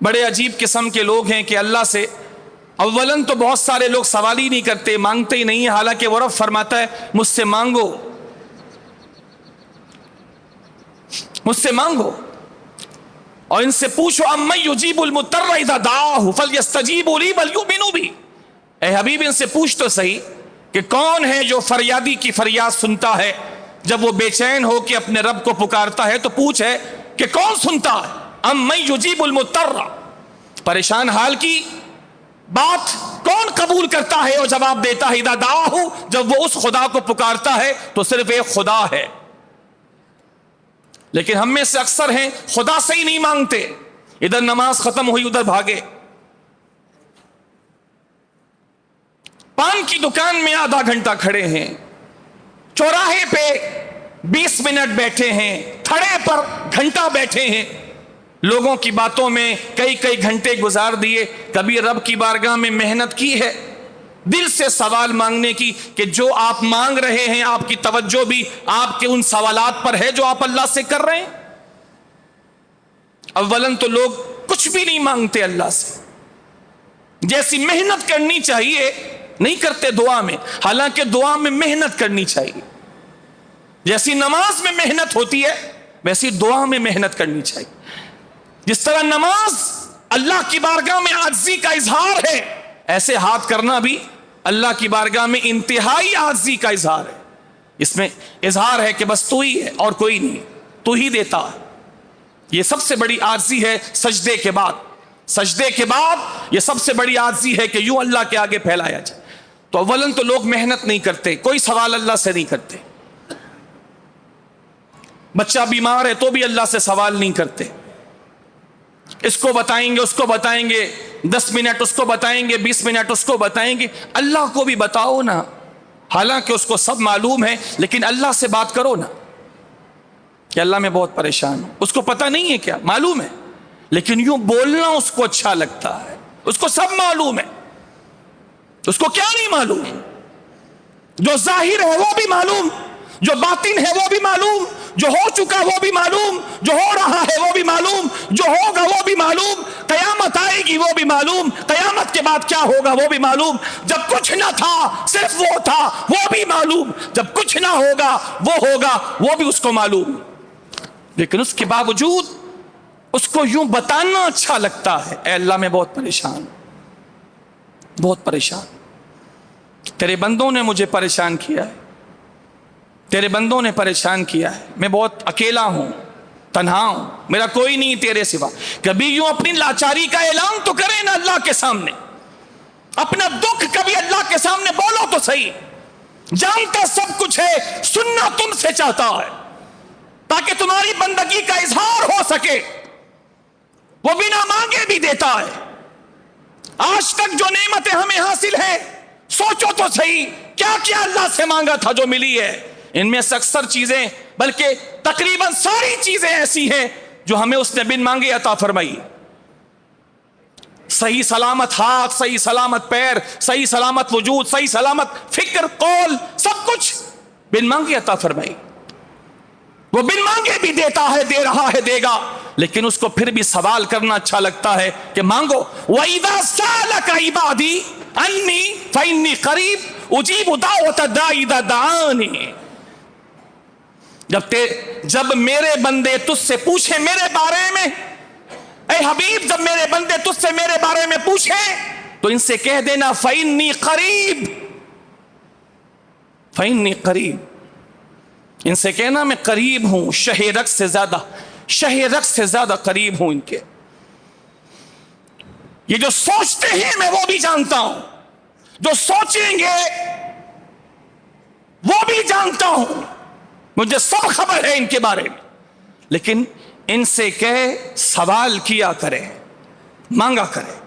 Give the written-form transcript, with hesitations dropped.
بڑے عجیب قسم کے لوگ ہیں کہ اللہ سے اولن تو بہت سارے لوگ سوال ہی نہیں کرتے، مانگتے ہی نہیں، حالانکہ وہ رب فرماتا ہے مجھ سے مانگو، مجھ سے مانگو اور ان سے پوچھو امن یجیب المضطر اذا دعاہ فلیستجیبوا لی ولیؤمنوا بی۔ اے حبیب ان سے پوچھ تو صحیح کہ کون ہے جو فریادی کی فریاد سنتا ہے جب وہ بے چین ہو کے اپنے رب کو پکارتا ہے، تو پوچھ ہے کہ کون سنتا ہے؟ امن یجیب المضطر، پریشان حال کی بات کون قبول کرتا ہے اور جواب دیتا ہے؟ اذا دعاہ، جب وہ اس خدا کو پکارتا ہے تو صرف ایک خدا ہے۔ لیکن ہم میں سے اکثر ہیں خدا سے ہی نہیں مانگتے، ادھر نماز ختم ہوئی ادھر بھاگے، پان کی دکان میں آدھا گھنٹہ کھڑے ہیں، چوراہے پہ 20 منٹ بیٹھے ہیں، تھڑے پر گھنٹہ بیٹھے ہیں، لوگوں کی باتوں میں کئی گھنٹے گزار دیے۔ کبھی رب کی بارگاہ میں محنت کی ہے دل سے سوال مانگنے کی کہ جو آپ مانگ رہے ہیں آپ کی توجہ بھی آپ کے ان سوالات پر ہے جو آپ اللہ سے کر رہے ہیں؟ اولن تو لوگ کچھ بھی نہیں مانگتے اللہ سے، جیسی محنت کرنی چاہیے نہیں کرتے دعا میں، حالانکہ دعا میں محنت کرنی چاہیے، جیسی نماز میں محنت ہوتی ہے ویسی دعا میں محنت کرنی چاہیے۔ جس طرح نماز اللہ کی بارگاہ میں عاجزی کا اظہار ہے، ایسے ہاتھ کرنا بھی اللہ کی بارگاہ میں انتہائی عاجزی کا اظہار ہے۔ اس میں اظہار ہے کہ بس تو ہی ہے اور کوئی نہیں، تو ہی دیتا ہے۔ یہ سب سے بڑی عاجزی ہے سجدے کے بعد، سجدے کے بعد یہ سب سے بڑی عاجزی ہے کہ یوں اللہ کے آگے پھیلایا جائے۔ تو اولن تو لوگ محنت نہیں کرتے، کوئی سوال اللہ سے نہیں کرتے، بچہ بیمار ہے تو بھی اللہ سے سوال نہیں کرتے، اس کو بتائیں گے اس کو بتائیں گے، 10 منٹ اس کو بتائیں گے، 20 منٹ اس کو بتائیں گے، اللہ کو بھی بتاؤ نا، حالانکہ اس کو سب معلوم ہے، لیکن اللہ سے بات کرو نا کہ اللہ میں بہت پریشان ہوں۔ اس کو پتہ نہیں ہے کیا معلوم ہے، لیکن یوں بولنا اس کو اچھا لگتا ہے، اس کو سب معلوم ہے، اس کو کیا نہیں معلوم؟ جو ظاہر ہے وہ بھی معلوم، جو باطن ہے وہ بھی معلوم، جو ہو چکا وہ بھی معلوم، جو ہو رہا ہے وہ بھی معلوم، جو ہوگا وہ بھی معلوم، قیامت آئے گی وہ بھی معلوم، قیامت کے بعد کیا ہوگا وہ بھی معلوم، جب کچھ نہ تھا صرف وہ تھا وہ بھی معلوم، جب کچھ نہ ہوگا وہ بھی اس کو معلوم۔ لیکن اس کے باوجود اس کو یوں بتانا اچھا لگتا ہے، اے اللہ میں بہت پریشان، بہت پریشان، تیرے بندوں نے مجھے پریشان کیا ہے، تیرے بندوں نے پریشان کیا ہے، میں بہت اکیلا ہوں، تنہا ہوں، میرا کوئی نہیں تیرے سوا۔ کبھی یوں اپنی لاچاری کا اعلان تو کرے نا اللہ کے سامنے، اپنا دکھ کبھی اللہ کے سامنے بولو تو صحیح، جانتا سب کچھ ہے، سننا تم سے چاہتا ہے تاکہ تمہاری بندگی کا اظہار ہو سکے، وہ بنا مانگے بھی دیتا ہے۔ آج تک جو نعمتیں ہمیں حاصل ہیں سوچو تو صحیح کیا کیا اللہ سے مانگا تھا جو ملی ہے۔ ان میں سے اکثر چیزیں بلکہ تقریباً ساری چیزیں ایسی ہیں جو ہمیں اس نے بن مانگے عطا فرمائی۔ صحیح سلامت ہاتھ، صحیح سلامت پیر، صحیح سلامت وجود، صحیح سلامت فکر، قول، سب کچھ بن مانگے عطا فرمائی۔ وہ بن مانگے بھی دیتا ہے، دے رہا ہے، دے گا، لیکن اس کو پھر بھی سوال کرنا اچھا لگتا ہے کہ مانگو۔ وَإِذَا سَأَلَكَ عِبَادِي عَنِّي فَإِنِّي قَرِيبٌ أُجِيبُ دَعْوَةَ الدَّاعِ إِذَا دَعَانِ۔ جب میرے بندے تجھ سے پوچھیں میرے بارے میں، اے حبیب جب میرے بندے تجھ سے میرے بارے میں پوچھیں تو ان سے کہہ دینا فَإِنِّي قَرِيبٌ، فَإِنِّي قَرِيبٌ، ان سے کہنا میں قریب ہوں، شہ رگ سے زیادہ قریب ہوں ان کے۔ یہ جو سوچتے ہیں میں وہ بھی جانتا ہوں، جو سوچیں گے وہ بھی جانتا ہوں، مجھے سب خبر ہے ان کے بارے میں، لیکن ان سے کہے سوال کیا کرے، مانگا کرے۔